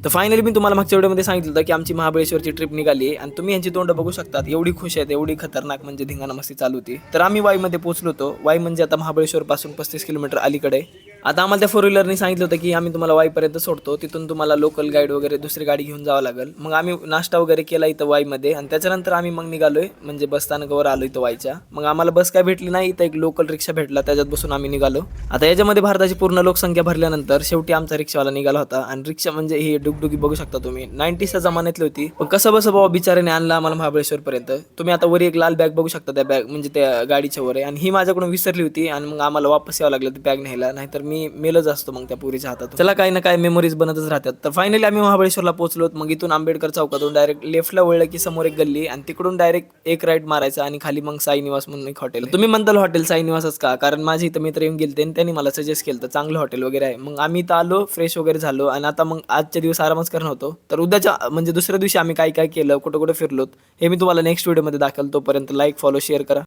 तर फायनली मी तुम्हाला मागच्या व्हिडिओमध्ये सांगितलं होतं की आमची महाबळेश्वरची ट्रिप निघाली आणि तुम्ही यांची तोंड बघू शकतात, एवढी खुश आहेत, एवढी खतरनाक म्हणजे धिंगाणा मस्ती चालू होती. तर आम्ही वाईमध्ये पोहोचलो होतो. वाई म्हणजे आता महाबळेश्वर पासून 35 किलोमीटर अलीकडे. आता आम्हाला त्या फोर व्हीलरनी सांगितलं होतं की आम्ही तुम्हाला वाईपर्यंत सोडतो, तिथून तुम्हाला लोकल गाईड वगैरे दुसरी गाडी घेऊन जावं लागेल. मग आम्ही नाश्ता वगैरे केला इथं वाईमध्ये आणि त्याच्यानंतर आम्ही मग निघालोय म्हणजे बस स्थानकावर आलो इथं वाईच्या. मग आम्हाला बस काय भेटली नाही, इथं एक लोकल रिक्षा भेटला, त्याच्यात बसून आम्ही निघालो. आता याच्यामध्ये भारताची पूर्ण लोकसंख्या भरल्यानंतर शेवटी आमचा रिक्षावाला निघाला होता आणि रिक्षा म्हणजे ही डुगडुगी बघू शकता तुम्ही, 90च्या जमान्यातली होती. पण कसं बसं बाबा बिचाऱ्याने आणला आम्हाला महाबळेश्वरपर्यंत. तुम्ही आता वर एक लाल बॅग बघू शकता, त्या बॅग म्हणजे त्या गाडीच्या वर आहे आणि ही माझ्याकडून विसरली होती आणि मग आम्हाला वापस यावं लागलं ती बॅग न्यायला, नाहीतर मी मेलच असतो मग त्या पुरीच्या हातात. चला काही ना काही मेमोरीज बनतच राहतात. तर फायनली आम्ही महाबळेश्वरला पोहोचलो. मग इथून आंबेडकर चौकातून डायरेक्ट लेफ्टला वळलं की समोर एक गल्ली आणि तिकडून डायरेक्ट एक राईट मारायचा आणि खाली मग साई निवास म्हणून एक हॉटेल. तुम्ही म्हणताल हॉटेल साई निवासच का, कारण माझे इथं मित्र येऊन गेलते आणि त्यांनी मला सजेस्ट केलं, तर चांगलं हॉटेल वगैरे आहे. मग आम्ही इथं आलो, फ्रेश वगैरे झालो आणि आता मग आजच्या दिवस आरामच करणार होतो. तर उद्याच्या म्हणजे दुसऱ्या दिवशी आम्ही काय काय केलं, कुठं कुठं फिरलो, हे मी तुम्हाला नेक्स्ट व्हिडिओमध्ये दाखवलं. तोपर्यंत लाईक, फॉलो, शेअर करा.